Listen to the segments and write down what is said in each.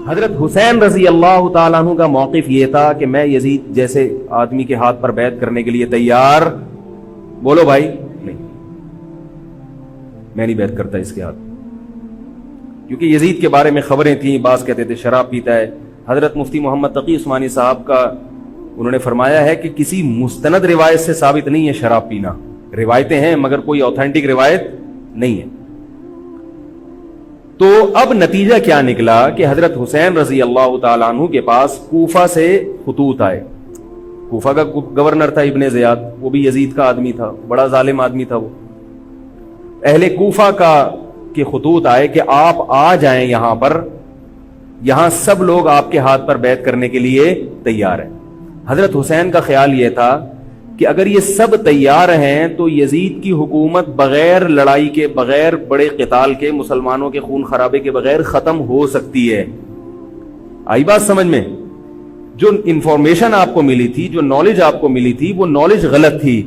حضرت حسین رضی اللہ تعالیٰ عنہ کا موقف یہ تھا کہ میں یزید جیسے آدمی کے ہاتھ پر بیعت کرنے کے لیے تیار، بولو بھائی، نہیں، میں نہیں بیعت کرتا اس کے ہاتھ، کیونکہ یزید کے بارے میں خبریں تھیں، بعض کہتے تھے شراب پیتا ہے۔ حضرت مفتی محمد تقی عثمانی صاحب کا انہوں نے فرمایا ہے کہ کسی مستند روایت سے ثابت نہیں ہے شراب پینا، روایتیں ہیں مگر کوئی اوتھینٹک روایت نہیں ہے۔ تو اب نتیجہ کیا نکلا کہ حضرت حسین رضی اللہ تعالیٰ عنہ کے پاس کوفہ سے خطوط آئے۔ کوفہ کا گورنر تھا ابن زیاد، وہ بھی یزید کا آدمی تھا، بڑا ظالم آدمی تھا وہ۔ اہل کوفہ کے خطوط آئے کہ آپ آ جائیں یہاں پر، یہاں سب لوگ آپ کے ہاتھ پر بیعت کرنے کے لیے تیار ہیں۔ حضرت حسین کا خیال یہ تھا کہ اگر یہ سب تیار ہیں تو یزید کی حکومت بغیر لڑائی کے، بغیر بڑے قتال کے، مسلمانوں کے خون خرابے کے بغیر ختم ہو سکتی ہے۔ آئی بات سمجھ میں؟ جو انفارمیشن آپ کو ملی تھی، جو نالج آپ کو ملی تھی، وہ نالج غلط تھی۔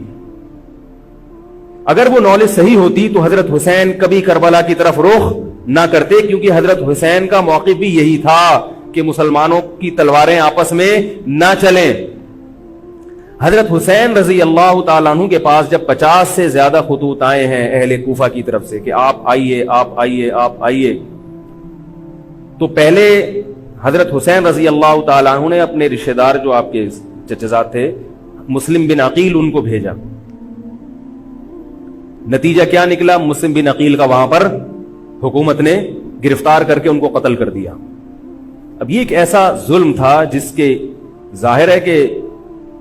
اگر وہ نالج صحیح ہوتی تو حضرت حسین کبھی کربلا کی طرف رخ نہ کرتے، کیونکہ حضرت حسین کا موقف بھی یہی تھا کہ مسلمانوں کی تلواریں آپس میں نہ چلیں۔ حضرت حسین رضی اللہ تعالیٰ عنہ کے پاس جب 50 سے زیادہ خطوط آئے ہیں اہل کوفہ کی طرف سے کہ آپ آئیے، آپ آئیے، آپ آئیے، تو پہلے حضرت حسین رضی اللہ تعالیٰ عنہ نے اپنے رشتہ دار جو آپ کے چچزاد تھے مسلم بن عقیل، ان کو بھیجا۔ نتیجہ کیا نکلا؟ مسلم بن عقیل کا وہاں پر حکومت نے گرفتار کر کے ان کو قتل کر دیا۔ اب یہ ایک ایسا ظلم تھا جس کے ظاہر ہے کہ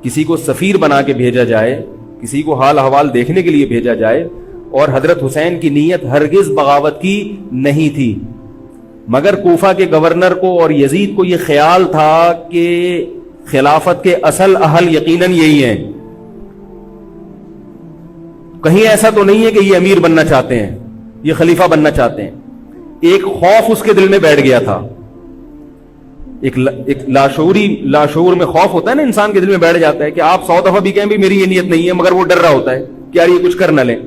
کسی کو سفیر بنا کے بھیجا جائے، کسی کو حال احوال دیکھنے کے لیے بھیجا جائے، اور حضرت حسین کی نیت ہرگز بغاوت کی نہیں تھی، مگر کوفہ کے گورنر کو اور یزید کو یہ خیال تھا کہ خلافت کے اصل اہل یقیناً یہی ہیں، کہیں ایسا تو نہیں ہے کہ یہ امیر بننا چاہتے ہیں، یہ خلیفہ بننا چاہتے ہیں۔ ایک خوف اس کے دل میں بیٹھ گیا تھا، ایک لاشعور میں خوف ہوتا ہے نا، انسان کے دل میں بیٹھ جاتا ہے کہ آپ 100 دفعہ بھی کہیں بھی میری یہ نیت نہیں ہے، مگر وہ ڈر رہا ہوتا ہے کہ یار یہ کچھ کر نہ لیں۔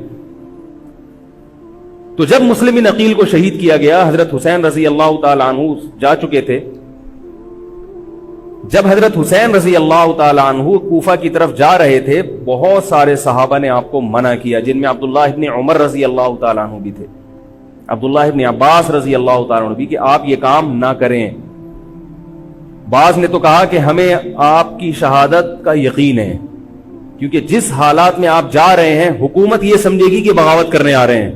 تو جب مسلم بن عقیل کو شہید کیا گیا، حضرت حسین رضی اللہ تعالیٰ عنہ جا چکے تھے۔ جب حضرت حسین رضی اللہ تعالیٰ عنہ کوفہ کی طرف جا رہے تھے، بہت سارے صحابہ نے آپ کو منع کیا، جن میں عبداللہ ابن عمر رضی اللہ تعالیٰ عنہ بھی تھے، عبداللہ ابن عباس رضی اللہ تعالیٰ عنہ بھی، کہ آپ یہ کام نہ کریں۔ بعض نے تو کہا کہ ہمیں آپ کی شہادت کا یقین ہے، کیونکہ جس حالات میں آپ جا رہے ہیں حکومت یہ سمجھے گی کہ بغاوت کرنے آ رہے ہیں،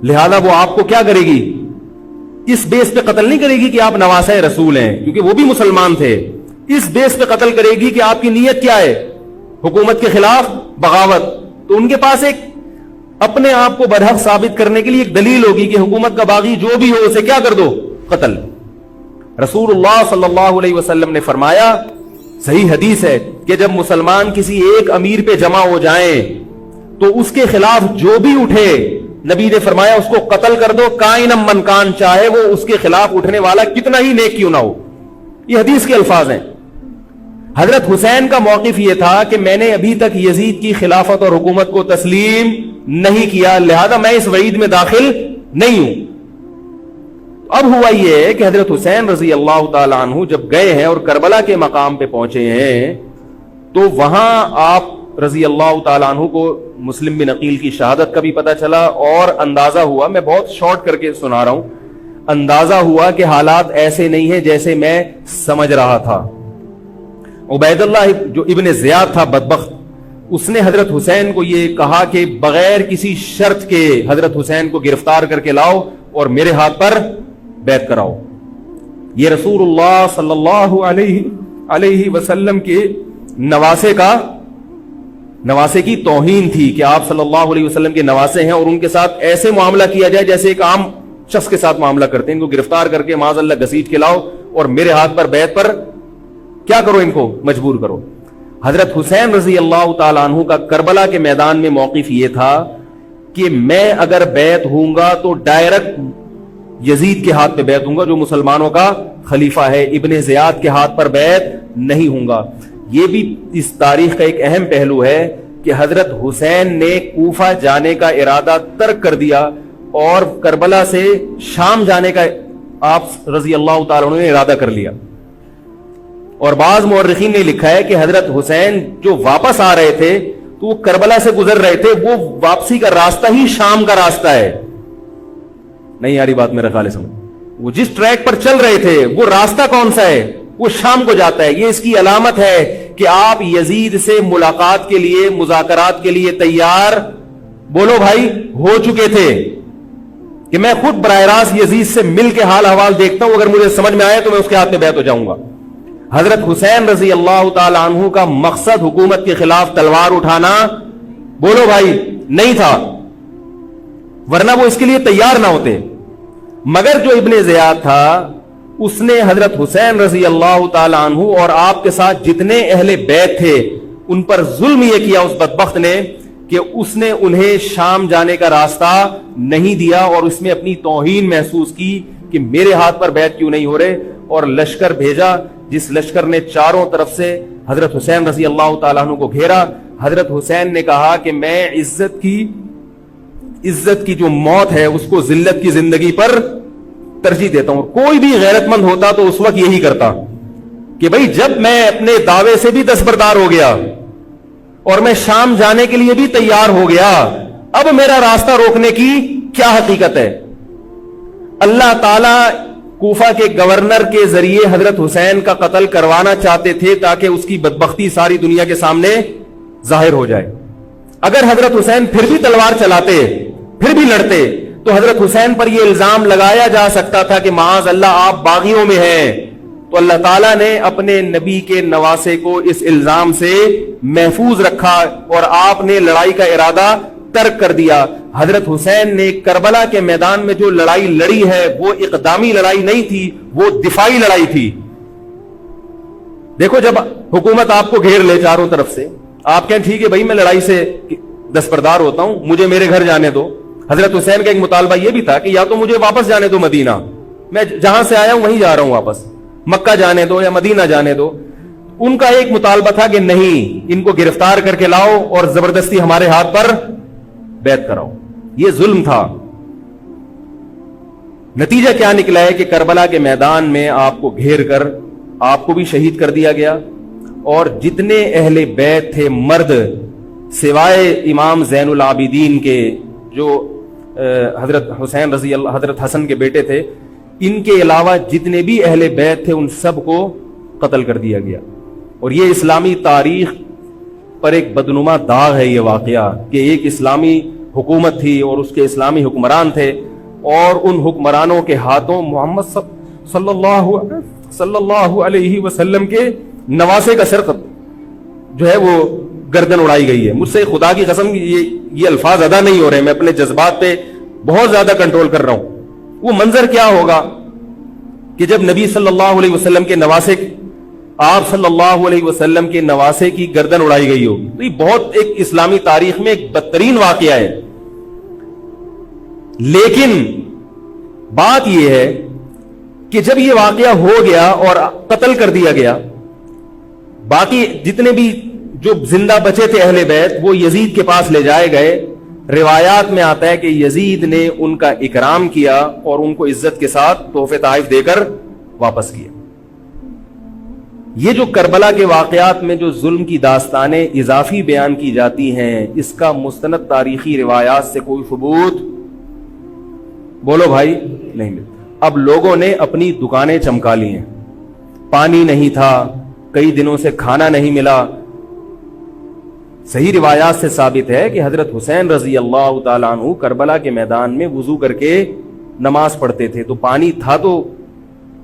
لہذا وہ آپ کو کیا کرے گی؟ اس بیس پہ قتل نہیں کرے گی کہ آپ نواسہ رسول ہیں، کیونکہ وہ بھی مسلمان تھے، اس بیس پہ قتل کرے گی کہ آپ کی نیت کیا ہے؟ حکومت کے خلاف بغاوت۔ تو ان کے پاس ایک اپنے آپ کو برحق ثابت کرنے کے لیے ایک دلیل ہوگی کہ حکومت کا باغی جو بھی ہو اسے کیا کر دو؟ قتل۔ رسول اللہ صلی اللہ علیہ وسلم نے فرمایا، صحیح حدیث ہے، کہ جب مسلمان کسی ایک امیر پہ جمع ہو جائیں تو اس کے خلاف جو بھی اٹھے، نبی نے فرمایا اس کو قتل کر دو، کائنم من کان، چاہے وہ اس کے خلاف اٹھنے والا کتنا ہی نیک کیوں نہ ہو۔ یہ حدیث کے الفاظ ہیں۔ حضرت حسین کا موقف یہ تھا کہ میں نے ابھی تک یزید کی خلافت اور حکومت کو تسلیم نہیں کیا، لہذا میں اس وعید میں داخل نہیں ہوں۔ اب ہوا یہ کہ حضرت حسین رضی اللہ تعالیٰ عنہ جب گئے ہیں اور کربلا کے مقام پہ پہنچے ہیں، تو وہاں آپ رضی اللہ تعالیٰ عنہ کو مسلم بن عقیل کی شہادت کا بھی پتہ چلا، اور اندازہ ہوا، میں بہت شارٹ کر کے سنا رہا ہوں، اندازہ ہوا کہ حالات ایسے نہیں ہیں جیسے میں سمجھ رہا تھا۔ عبید اللہ جو ابن زیاد تھا بدبخت، اس نے حضرت حسین کو یہ کہا کہ بغیر کسی شرط کے حضرت حسین کو گرفتار کر کے لاؤ اور میرے ہاتھ پر بیعت کراؤ۔ یہ رسول اللہ صلی اللہ علیہ وسلم کے نواسے کی توہین تھی کہ آپ صلی اللہ علیہ وسلم کے نواسے ہیں اور ان کے ساتھ ایسے معاملہ کیا جائے جیسے ایک عام شخص کے ساتھ معاملہ کرتے ہیں، ان کو گرفتار کر کے معاذ اللہ گھسیٹ کے لاؤ اور میرے ہاتھ پر بیعت پر کیا کرو، ان کو مجبور کرو۔ حضرت حسین رضی اللہ تعالیٰ عنہ کا کربلا کے میدان میں موقف یہ تھا کہ میں اگر بیعت ہوں گا تو ڈائریکٹ یزید کے ہاتھ پہ بیعت ہوں گا جو مسلمانوں کا خلیفہ ہے، ابن زیاد کے ہاتھ پر بیعت نہیں ہوں گا۔ یہ بھی اس تاریخ کا ایک اہم پہلو ہے کہ حضرت حسین نے کوفہ جانے کا ارادہ ترک کر دیا اور کربلا سے شام جانے کا آپ رضی اللہ تعالیٰ عنہ نے ارادہ کر لیا. اور بعض مورخین نے لکھا ہے کہ حضرت حسین جو واپس آ رہے تھے تو وہ کربلا سے گزر رہے تھے, وہ واپسی کا راستہ ہی شام کا راستہ ہے. نہیں یاری بات میرا خیال ہے سمجھ, وہ جس ٹریک پر چل رہے تھے وہ راستہ کون سا ہے, وہ شام کو جاتا ہے. یہ اس کی علامت ہے کہ آپ یزید سے ملاقات کے لیے, مذاکرات کے لیے تیار, بولو بھائی, ہو چکے تھے. کہ میں خود براہ راست یزید سے مل کے حال احوال دیکھتا ہوں, اگر مجھے سمجھ میں آئے تو میں اس کے ہاتھ میں بیعت ہو جاؤں گا. حضرت حسین رضی اللہ تعالی عنہ کا مقصد حکومت کے خلاف تلوار اٹھانا, بولو بھائی, نہیں تھا, ورنہ وہ اس کے لیے تیار نہ ہوتے. مگر جو ابن زیاد تھا اس نے حضرت حسین رضی اللہ تعالی عنہ اور آپ کے ساتھ جتنے اہل بیت تھے ان پر ظلم یہ کیا اس بدبخت نے کہ اس نے انہیں شام جانے کا راستہ نہیں دیا, اور اس میں اپنی توہین محسوس کی کہ میرے ہاتھ پر بیعت کیوں نہیں ہو رہے, اور لشکر بھیجا جس لشکر نے چاروں طرف سے حضرت حسین رضی اللہ تعالیٰ عنہ کو گھیرا. حضرت حسین نے کہا کہ میں عزت کی جو موت ہے اس کو ذلت کی زندگی پر ترجیح دیتا ہوں. کوئی بھی غیرت مند ہوتا تو اس وقت یہی کرتا کہ بھئی جب میں اپنے دعوے سے بھی دستبردار ہو گیا اور میں شام جانے کے لیے بھی تیار ہو گیا, اب میرا راستہ روکنے کی کیا حقیقت ہے. اللہ تعالی کوفہ کے گورنر کے ذریعے حضرت حسین کا قتل کروانا چاہتے تھے تاکہ اس کی بدبختی ساری دنیا کے سامنے ظاہر ہو جائے. اگر حضرت حسین پھر بھی تلوار چلاتے, پھر بھی لڑتے, تو حضرت حسین پر یہ الزام لگایا جا سکتا تھا کہ معاذ اللہ آپ باغیوں میں ہیں. تو اللہ تعالیٰ نے اپنے نبی کے نواسے کو اس الزام سے محفوظ رکھا اور آپ نے لڑائی کا ارادہ ترک کر دیا. حضرت حسین نے کربلا کے میدان میں جو لڑائی لڑی ہے وہ اقدامی لڑائی نہیں تھی, وہ دفاعی لڑائی تھی. دیکھو جب حکومت آپ کو گھیر لے چاروں طرف سے, آپ کہیں ٹھیک ہے بھائی میں لڑائی سے دستبردار ہوتا ہوں, مجھے میرے گھر جانے دو. حضرت حسین کا ایک مطالبہ یہ بھی تھا کہ یا تو مجھے واپس جانے دو مدینہ, میں جہاں سے آیا ہوں وہیں جا رہا ہوں واپس, مکہ جانے دو یا مدینہ جانے دو. ان کا ایک مطالبہ تھا کہ نہیں, ان کو گرفتار کر کے لاؤ اور زبردستی ہمارے ہاتھ پر بیعت کراؤ. یہ ظلم تھا. نتیجہ کیا نکلا ہے کہ کربلا کے میدان میں آپ کو گھیر کر آپ کو بھی شہید کر دیا گیا, اور جتنے اہل بیت تھے مرد سوائے امام زین العابدین کے جو حضرت حسین رضی اللہ, حضرت حسن کے بیٹے تھے, ان کے علاوہ جتنے بھی اہل بیت تھے ان سب کو قتل کر دیا گیا. اور یہ اسلامی تاریخ پر ایک بدنما داغ ہے یہ واقعہ کہ ایک اسلامی حکومت تھی اور اس کے اسلامی حکمران تھے, اور ان حکمرانوں کے ہاتھوں محمد صلی اللہ علیہ وسلم کے نواسے کا سر جو ہے وہ گردن اڑائی گئی ہے. مجھ سے خدا کی قسم یہ الفاظ ادا نہیں ہو رہے, میں اپنے جذبات پہ بہت زیادہ کنٹرول کر رہا ہوں. وہ منظر کیا ہوگا کہ جب نبی صلی اللہ علیہ وسلم کے نواسے, آپ صلی اللہ علیہ وسلم کے نواسے کی گردن اڑائی گئی ہوگی. تو یہ بہت ایک اسلامی تاریخ میں ایک بدترین واقعہ ہے. لیکن بات یہ ہے کہ جب یہ واقعہ ہو گیا اور قتل کر دیا گیا, باقی جتنے بھی جو زندہ بچے تھے اہل بیت وہ یزید کے پاس لے جائے گئے. روایات میں آتا ہے کہ یزید نے ان کا اکرام کیا اور ان کو عزت کے ساتھ تحفے تحائف دے کر واپس کیا. یہ جو کربلا کے واقعات میں جو ظلم کی داستانیں اضافی بیان کی جاتی ہیں, اس کا مستند تاریخی روایات سے کوئی ثبوت, بولو بھائی, نہیں ملتا. اب لوگوں نے اپنی دکانیں چمکا لی ہیں, پانی نہیں تھا, کئی دنوں سے کھانا نہیں ملا. صحیح روایات سے ثابت ہے کہ حضرت حسین رضی اللہ تعالیٰ عنہ کربلا کے میدان میں وضو کر کے نماز پڑھتے تھے, تو پانی تھا تو.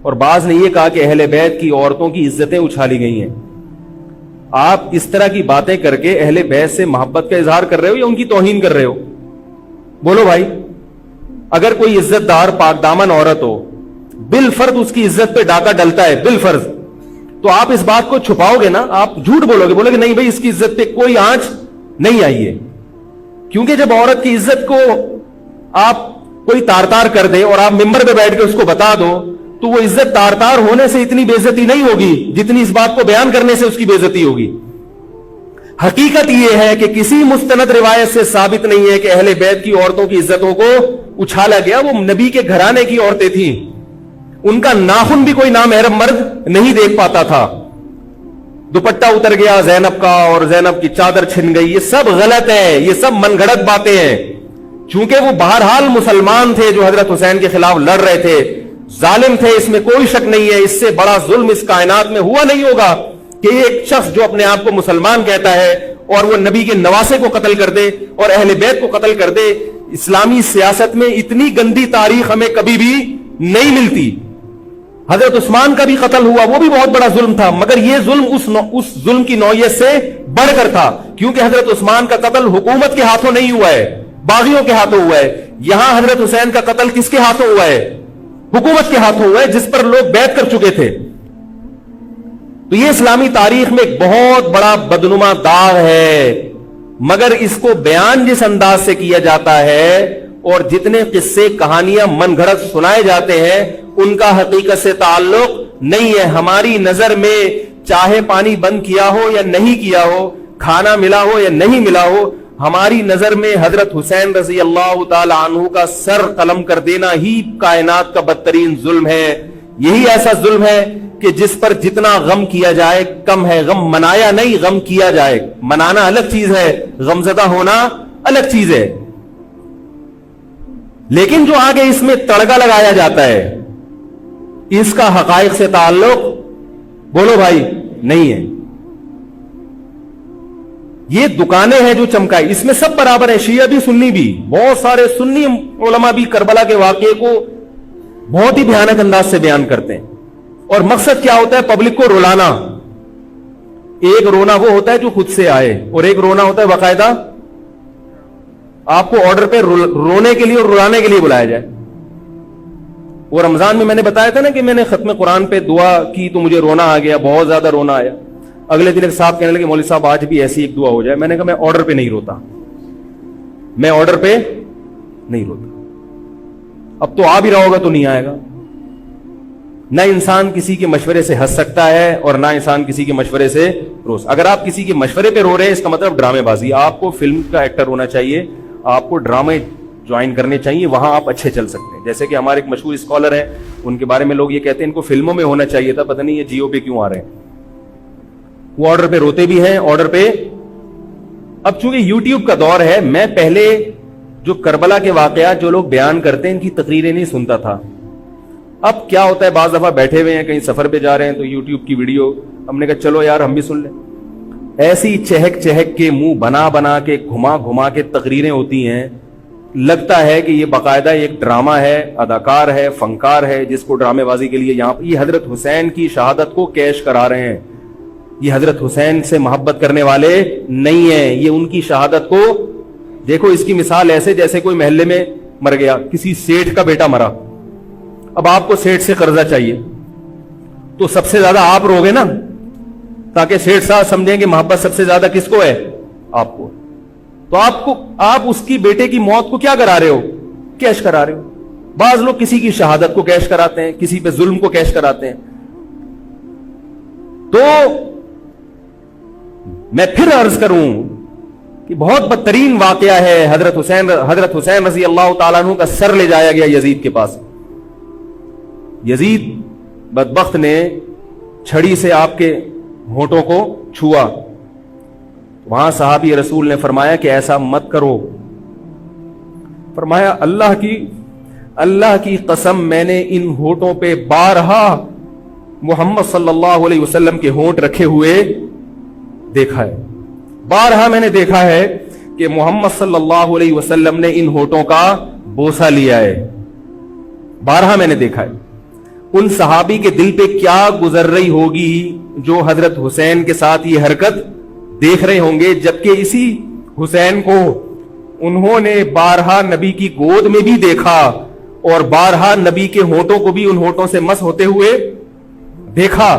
اور بعض نے یہ کہا کہ اہل بیت کی عورتوں کی عزتیں اچھالی گئی ہیں. آپ اس طرح کی باتیں کر کے اہل بیت سے محبت کا اظہار کر رہے ہو یا ان کی توہین کر رہے ہو؟ بولو بھائی. اگر کوئی عزت دار پاک دامن عورت ہو, بالفرض اس کی عزت پہ ڈاکہ ڈلتا ہے, بالفرض, تو آپ اس بات کو چھپاؤ گے نا, آپ جھوٹ بولو گے, بولو گے نہیں بھائی اس کی عزت پہ کوئی آنچ نہیں آئی ہے. کیونکہ جب عورت کی عزت کو آپ کوئی تار تار کر دے اور آپ ممبر پہ بیٹھ کے اس کو بتا دو, تو وہ عزت تار تار ہونے سے اتنی بے عزتی نہیں ہوگی جتنی اس بات کو بیان کرنے سے اس کی بے عزتی ہوگی. حقیقت یہ ہے کہ کسی مستند روایت سے ثابت نہیں ہے کہ اہل بیت کی عورتوں کی عزتوں کو اچھالا گیا. وہ نبی کے گھرانے کی عورتیں تھیں, ان کا ناخن بھی کوئی نامحرم مرد نہیں دیکھ پاتا تھا. دوپٹہ اتر گیا زینب کا اور زینب کی چادر چھن گئی. یہ سب غلط ہے, یہ سب من گھڑت باتیں ہیں. چونکہ وہ بہرحال مسلمان تھے جو حضرت حسین کے خلاف لڑ رہے تھے, ظالم تھے, اس میں کوئی شک نہیں ہے. اس سے بڑا ظلم اس کائنات میں ہوا نہیں ہوگا کہ ایک شخص جو اپنے آپ کو مسلمان کہتا ہے اور وہ نبی کے نواسے کو قتل کر دے اور اہل بیت کو قتل کر دے. اسلامی سیاست میں اتنی گندی تاریخ ہمیں کبھی بھی نہیں ملتی. حضرت عثمان کا بھی قتل ہوا, وہ بھی بہت بڑا ظلم تھا, مگر یہ ظلم اس ظلم کی نوعیت سے بڑھ کر تھا, کیونکہ حضرت عثمان کا قتل حکومت کے ہاتھوں نہیں ہوا ہے, باغیوں کے ہاتھوں ہوا ہے. یہاں حضرت حسین کا قتل کس کے ہاتھوں ہوا ہے؟ حکومت کے ہاتھوں ہوا ہے, جس پر لوگ بیعت کر چکے تھے. تو یہ اسلامی تاریخ میں ایک بہت بڑا بدنما داغ ہے, مگر اس کو بیان جس انداز سے کیا جاتا ہے اور جتنے قصے کہانیاں من گھڑت سنائے جاتے ہیں ان کا حقیقت سے تعلق نہیں ہے. ہماری نظر میں چاہے پانی بند کیا ہو یا نہیں کیا ہو, کھانا ملا ہو یا نہیں ملا ہو, ہماری نظر میں حضرت حسین رضی اللہ تعالی عنہ کا سر قلم کر دینا ہی کائنات کا بدترین ظلم ہے. یہی ایسا ظلم ہے کہ جس پر جتنا غم کیا جائے کم ہے. غم منایا نہیں, غم کیا جائے. منانا الگ چیز ہے, غمزدہ ہونا الگ چیز ہے. لیکن جو آگے اس میں تڑکا لگایا جاتا ہے اس کا حقائق سے تعلق بولو بھائی نہیں ہے. یہ دکانیں ہیں جو چمکائی, اس میں سب برابر ہیں, شیعہ بھی سنی بھی. بہت سارے سنی علماء بھی کربلا کے واقعے کو بہت ہی بھیانک انداز سے بیان کرتے ہیں, اور مقصد کیا ہوتا ہے؟ پبلک کو رلانا. ایک رونا وہ ہوتا ہے جو خود سے آئے, اور ایک رونا ہوتا ہے باقاعدہ آپ کو آرڈر پہ رونے کے لیے اور رلانے کے لیے بلایا جائے. وہ رمضان میں نے بتایا تھا نا کہ میں نے ختم قرآن پہ دعا کی تو مجھے رونا آ گیا, بہت زیادہ رونا آیا. اگلے دن ایک صاحب کہنے لگے مولوی صاحب آج بھی ایسی ایک دعا ہو جائے. میں نے کہا میں آرڈر پہ نہیں روتا, میں آرڈر پہ نہیں روتا. اب تو آ بھی رہا ہوگا تو نہیں آئے گا. نہ انسان کسی کے مشورے سے ہنس سکتا ہے اور نہ انسان کسی کے مشورے سے رو. اگر آپ کسی کے مشورے پہ رو رہے ہیں اس کا مطلب ڈرامے بازی. آپ کو فلم کا ایکٹر ہونا چاہیے, آپ کو ڈرامے جوائن کرنے چاہیے, وہاں آپ اچھے چل سکتے ہیں. جیسے کہ ہمارے ایک مشہور اسکالر ہیں, ان کے بارے میں لوگ یہ کہتے ہیں ان کو فلموں میں ہونا چاہیے تھا, پتہ نہیں یہ جیو پہ کیوں آ رہے ہیں. وہ آرڈر پہ روتے بھی ہیں, آرڈر پہ. اب چونکہ یوٹیوب کا دور ہے, میں پہلے جو کربلا کے واقعات جو لوگ بیان کرتے ہیں ان کی تقریریں نہیں سنتا تھا. اب کیا ہوتا ہے, بعض دفعہ بیٹھے ہوئے ہیں کہیں سفر پہ جا رہے ہیں تو یوٹیوب کی ویڈیو, ہم نے کہا چلو یار ہم بھی سن لیں. ایسی چہک چہک کے منہ بنا بنا کے گھما گھما کے تقریریں ہوتی ہیں, لگتا ہے کہ یہ باقاعدہ ایک ڈرامہ ہے, اداکار ہے, فنکار ہے جس کو ڈرامے بازی کے لیے یہاں یہ حضرت حسین کی شہادت کو کیش کرا رہے ہیں. یہ حضرت حسین سے محبت کرنے والے نہیں ہیں, یہ ان کی شہادت کو دیکھو. اس کی مثال ایسے جیسے کوئی محلے میں مر گیا, کسی سیٹھ کا بیٹا مرا, اب آپ کو سیٹھ سے قرضہ چاہیے تو سب سے زیادہ آپ روگے نا, تاکہ سیٹھ صاحب سمجھیں کہ محبت سب سے زیادہ کس کو ہے؟ آپ کو. تو آپ اس کی بیٹے کی موت کو کیا کرا رہے ہو؟ کیش کرا رہے ہو. بعض لوگ کسی کی شہادت کو کیش کراتے ہیں, کسی پہ ظلم کو کیش کراتے ہیں. تو میں پھر عرض کروں کہ بہت بدترین واقعہ ہے. حضرت حسین رضی اللہ تعالیٰ عنہ کا سر لے جایا گیا یزید کے پاس. یزید بدبخت نے چھڑی سے آپ کے ہونٹوں کو چھوا. وہاں صحابی رسول نے فرمایا کہ ایسا مت کرو. فرمایا اللہ کی قسم میں نے ان ہونٹوں پہ بارہا محمد صلی اللہ علیہ وسلم کے ہونٹ رکھے ہوئے دیکھا ہے. بارہا میں نے دیکھا ہے کہ محمد صلی اللہ علیہ وسلم نے ان ہونٹوں کا بوسہ لیا ہے. بارہا میں نے دیکھا ہے. ان صحابی کے دل پہ کیا گزر رہی ہوگی جو حضرت حسین کے ساتھ یہ حرکت دیکھ رہے ہوں گے, جبکہ اسی حسین کو انہوں نے بارہا نبی کی گود میں بھی دیکھا اور بارہا نبی کے ہونٹوں کو بھی ان ہونٹوں سے مس ہوتے ہوئے دیکھا.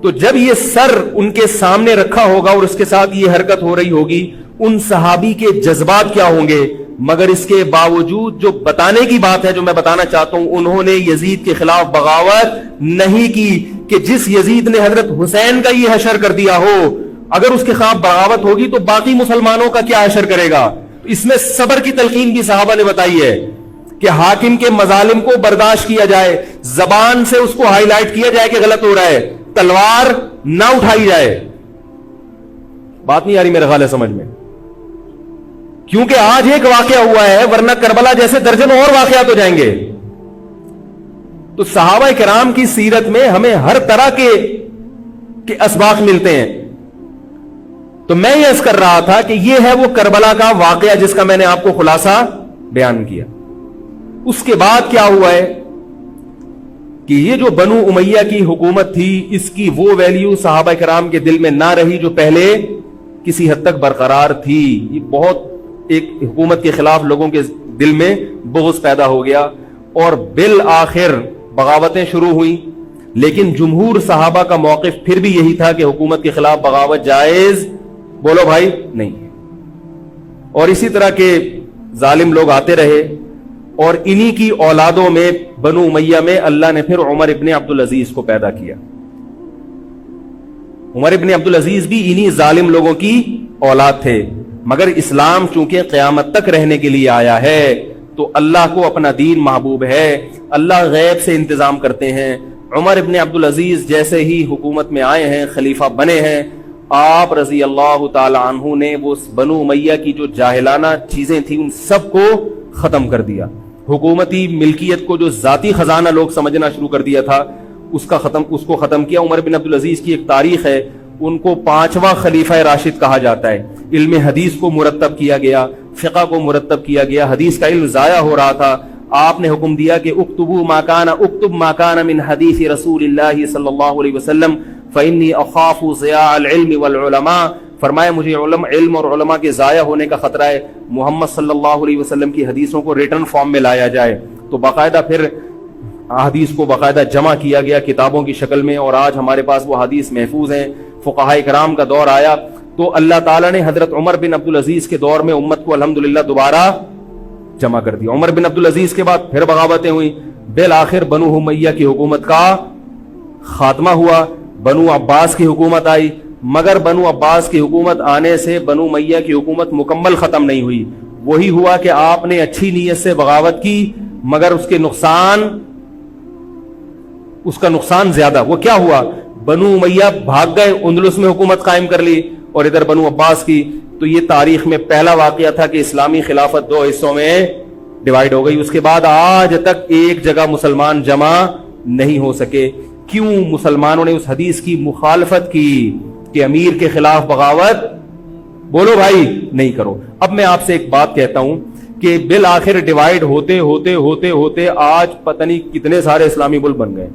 تو جب یہ سر ان کے سامنے رکھا ہوگا اور اس کے ساتھ یہ حرکت ہو رہی ہوگی, ان صحابی کے جذبات کیا ہوں گے. مگر اس کے باوجود جو بتانے کی بات ہے, جو میں بتانا چاہتا ہوں, انہوں نے یزید کے خلاف بغاوت نہیں کی کہ جس یزید نے حضرت حسین کا یہ حشر کر دیا ہو, اگر اس کے خلاف بغاوت ہوگی تو باقی مسلمانوں کا کیا حشر کرے گا. اس میں صبر کی تلقین بھی صحابہ نے بتائی ہے کہ حاکم کے مظالم کو برداشت کیا جائے, زبان سے اس کو ہائی لائٹ کیا جائے کہ غلط ہو رہا ہے, تلوار نہ اٹھائی جائے. بات نہیں آ رہی میرے خیال ہے سمجھ میں, کیونکہ آج ایک واقعہ ہوا ہے ورنہ کربلا جیسے درجنوں اور واقعات ہو جائیں گے. تو صحابہ کرام کی سیرت میں ہمیں ہر طرح کے اسباق ملتے ہیں. تو میں یہ عرض کر رہا تھا کہ یہ ہے وہ کربلا کا واقعہ جس کا میں نے آپ کو خلاصہ بیان کیا. اس کے بعد کیا ہوا ہے کہ یہ جو بنو امیہ کی حکومت تھی, اس کی وہ ویلیو صحابہ کرام کے دل میں نہ رہی جو پہلے کسی حد تک برقرار تھی. یہ بہت ایک حکومت کے خلاف لوگوں کے دل میں بغض پیدا ہو گیا اور بالآخر بغاوتیں شروع ہوئیں. لیکن جمہور صحابہ کا موقف پھر بھی یہی تھا کہ حکومت کے خلاف بغاوت جائز, بولو بھائی, نہیں. اور اسی طرح کے ظالم لوگ آتے رہے اور انہی کی اولادوں میں بنو امیہ میں اللہ نے پھر عمر ابن عبدالعزیز کو پیدا کیا. عمر ابن عبدالعزیز بھی انہی ظالم لوگوں کی اولاد تھے, مگر اسلام چونکہ قیامت تک رہنے کے لیے آیا ہے تو اللہ کو اپنا دین محبوب ہے, اللہ غیب سے انتظام کرتے ہیں. عمر ابن عبدالعزیز جیسے ہی حکومت میں آئے ہیں, خلیفہ بنے ہیں, آپ رضی اللہ تعالی عنہ نے وہ بنو امیہ کی جو جاہلانہ چیزیں تھیں ان سب کو ختم کر دیا. حکومتی ملکیت کو جو ذاتی خزانہ لوگ سمجھنا شروع کر دیا تھا اس کو ختم کیا. عمر بن عبدالعزیز کی ایک تاریخ ہے, ان کو 5واں خلیفہ راشد کہا جاتا ہے. علم حدیث کو مرتب کیا گیا, فقہ کو مرتب کیا گیا, حدیث کا علم ضائع ہو رہا تھا. آپ نے حکم دیا کہ اکتب ما کان من حدیث رسول اللہ صلی اللہ علیہ وسلم فإنی اخاف ضیاع العلم والعلماء. فرمایا مجھے علم اور علماء کے ضائع ہونے کا خطرہ ہے, محمد صلی اللہ علیہ وسلم کی حدیثوں کو ریٹن فارم میں لایا جائے. تو باقاعدہ پھر حدیث کو باقاعدہ جمع کیا گیا کتابوں کی شکل میں, اور آج ہمارے پاس وہ حدیث محفوظ ہیں. فقہاء کرام کا دور آیا تو اللہ تعالیٰ نے حضرت عمر بن عبدالعزیز کے دور میں امت کو الحمدللہ دوبارہ جمع کر دیا. عمر بن عبدالعزیز کے بعد پھر بغاوتیں ہوئیں, بالآخر بنو امیہ کی حکومت کا خاتمہ ہوا, بنو عباس کی حکومت آئی. مگر بنو عباس کی حکومت آنے سے بنو امیہ کی حکومت مکمل ختم نہیں ہوئی. وہی ہوا کہ آپ نے اچھی نیت سے بغاوت کی مگر اس کا نقصان زیادہ. وہ کیا ہوا, بنو امیہ بھاگ گئے, اندلس میں حکومت قائم کر لی, اور ادھر بنو عباس کی. تو یہ تاریخ میں پہلا واقعہ تھا کہ اسلامی خلافت 2 حصوں میں ڈیوائیڈ ہو گئی. اس کے بعد آج تک ایک جگہ مسلمان جمع نہیں ہو سکے. کیوں؟ مسلمانوں نے اس حدیث کی مخالفت کی کہ امیر کے خلاف بغاوت, بولو بھائی, نہیں کرو. اب میں آپ سے ایک بات کہتا ہوں کہ بالآخر ڈیوائیڈ ہوتے ہوتے ہوتے ہوتے آج پتہ نہیں کتنے سارے اسلامی ملک بن گئے.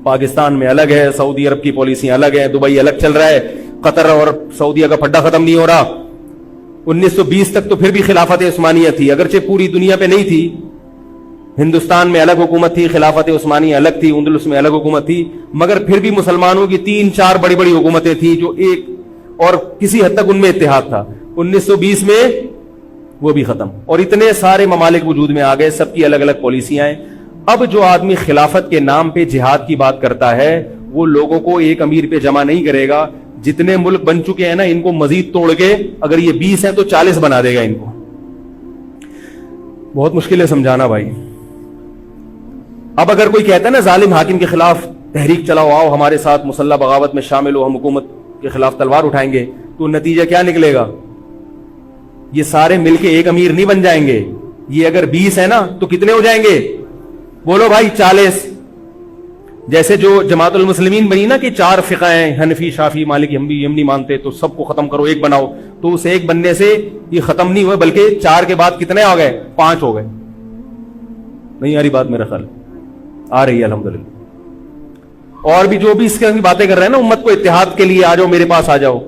پاکستان میں الگ ہے, سعودی عرب کی پالیسیاں الگ ہیں, دبئی الگ چل رہا ہے, قطر اور سعودیہ کا پھڈا ختم نہیں ہو رہا. 1920 تک تو پھر بھی خلافت عثمانیہ تھی, اگرچہ پوری دنیا پہ نہیں تھی. ہندوستان میں الگ حکومت تھی, خلافت عثمانیہ الگ تھی, اندلس میں الگ حکومت تھی, مگر پھر بھی مسلمانوں کی 3-4 بڑی بڑی حکومتیں تھیں جو ایک اور کسی حد تک ان میں اتحاد تھا. 1920 میں وہ بھی ختم, اور اتنے سارے ممالک وجود میں آ گئے, سب کی الگ الگ پالیسیاں ہیں. اب جو آدمی خلافت کے نام پہ جہاد کی بات کرتا ہے وہ لوگوں کو ایک امیر پہ جمع نہیں کرے گا. جتنے ملک بن چکے ہیں نا, ان کو مزید توڑ کے اگر یہ 20 ہیں تو 40 بنا دے گا ان کو. بہت مشکل ہے سمجھانا بھائی. اب اگر کوئی کہتا ہے نا ظالم حاکم کے خلاف تحریک چلاؤ, آؤ ہمارے ساتھ مسلح بغاوت میں شامل ہو, ہم حکومت کے خلاف تلوار اٹھائیں گے, تو نتیجہ کیا نکلے گا؟ یہ سارے مل کے ایک امیر نہیں بن جائیں گے. یہ اگر 20 ہے نا تو کتنے ہو جائیں گے؟ بولو بھائی, 40. جیسے جو جماعت المسلمین بنی نا کہ 4 فقہ ہیں, حنفی, شافعی, مالکی, ہم بھی نہیں مانتے, تو سب کو ختم کرو, ایک بناؤ. تو اس ایک بننے سے یہ ختم نہیں ہوئے, بلکہ 4 کے بعد کتنے آ گئے؟ 5 ہو گئے. نہیں آ رہی بات؟ میرا خیال آ رہی ہے الحمدللہ. اور بھی جو بھی اس کی باتیں کر رہے ہیں نا امت کو اتحاد کے لیے, آ جاؤ میرے پاس آ جاؤ,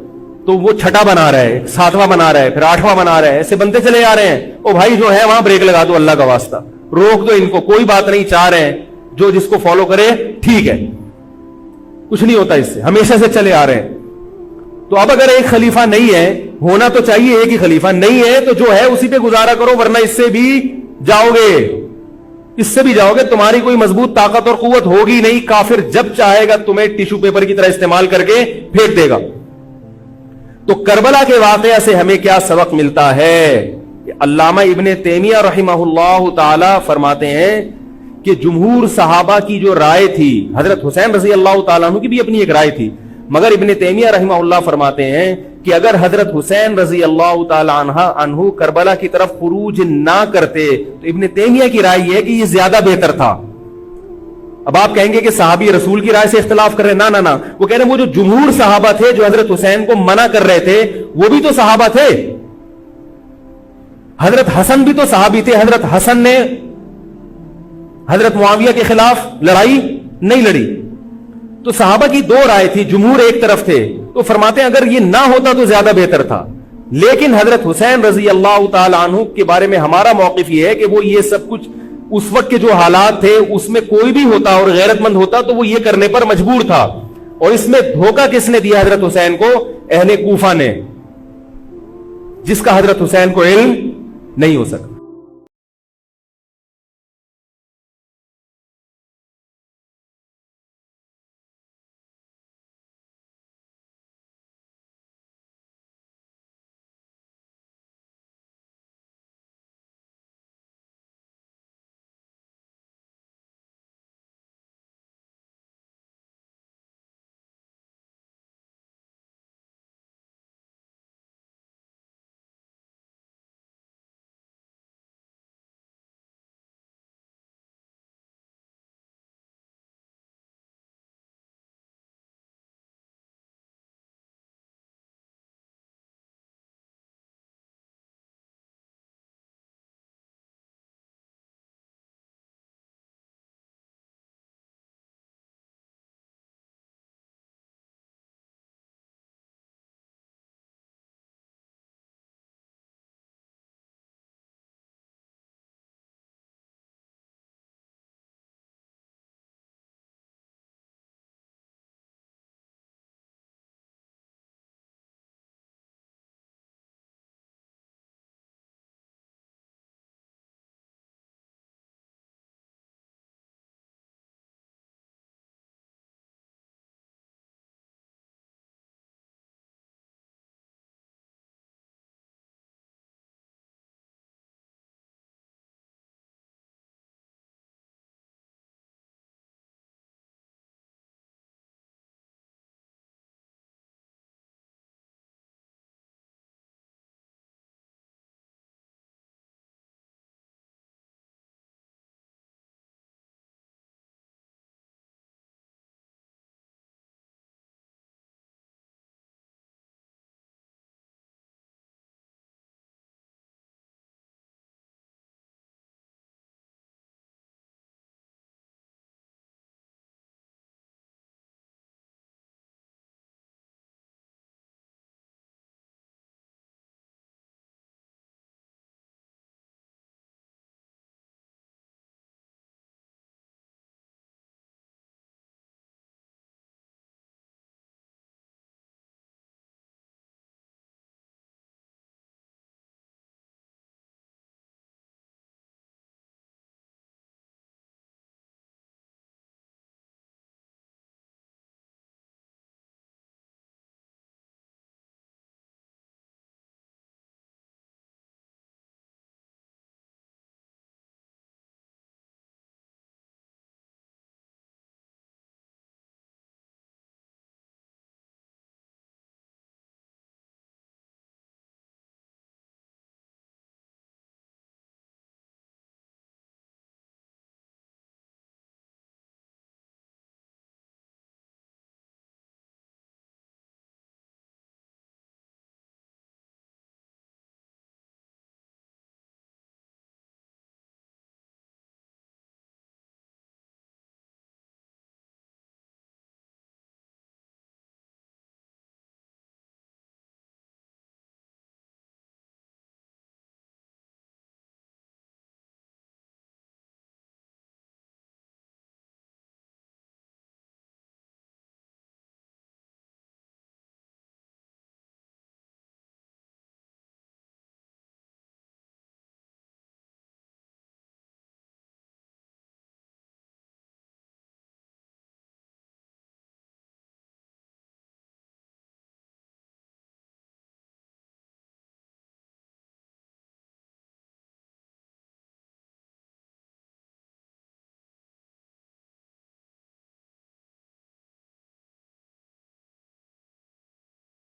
تو وہ 6واں بنا رہا ہے, 7واں بنا رہا ہے, پھر 8واں بنا رہا ہے, ایسے بنتے چلے جا رہے ہیں. او بھائی جو ہے وہاں بریک لگا دو, اللہ کا واسطہ روک دو ان کو, کوئی بات نہیں, 4 ہیں, جو جس کو فالو کرے ٹھیک ہے, کچھ نہیں ہوتا اس سے, ہمیشہ سے چلے آ رہے ہیں. تو اب اگر ایک خلیفہ نہیں ہے, ہونا تو چاہیے ایک ہی خلیفہ, نہیں ہے تو جو ہے اسی پہ گزارا کرو, ورنہ اس سے بھی جاؤ گے, اس سے بھی جاؤ گے. تمہاری کوئی مضبوط طاقت اور قوت ہوگی نہیں. کافر جب چاہے گا تمہیں ٹیشو پیپر کی طرح استعمال کر کے پھینک دے گا. تو کربلا کے واقعہ سے ہمیں کیا سبق ملتا ہے؟ علامہ ابن تیمیہ رحمہ اللہ تعالی فرماتے ہیں کہ جمہور صحابہ کی جو رائے تھی، حضرت حسین رضی اللہ تعالیٰ عنہ کی بھی اپنی ایک رائے تھی، مگر ابن تیمیہ رحمہ اللہ فرماتے ہیں کہ اگر حضرت حسین رضی اللہ تعالی عنہ کربلا کی طرف خروج نہ کرتے تو ابن تیمیہ کی رائے یہ ہے کہ یہ زیادہ بہتر تھا. اب آپ کہیں گے کہ صحابی رسول کی رائے سے اختلاف کر رہے ہیں، نہ وہ کہہ رہے ہیں وہ جو جمہور صحابہ تھے جو حضرت حسین کو منع کر رہے تھے وہ بھی تو صحابہ تھے. حضرت حسن بھی تو صحابی تھے. حضرت حسن نے حضرت معاویہ کے خلاف لڑائی نہیں لڑی. تو صحابہ کی دو رائے تھی، جمہور ایک طرف تھے. تو فرماتے ہیں اگر یہ نہ ہوتا تو زیادہ بہتر تھا. لیکن حضرت حسین رضی اللہ تعالی عنہ کے بارے میں ہمارا موقف یہ ہے کہ وہ یہ سب کچھ اس وقت کے جو حالات تھے اس میں کوئی بھی ہوتا اور غیرت مند ہوتا تو وہ یہ کرنے پر مجبور تھا. اور اس میں دھوکہ کس نے دیا حضرت حسین کو؟ اہل کوفہ نے، جس کا حضرت حسین کو علم نہیں ہو سکا.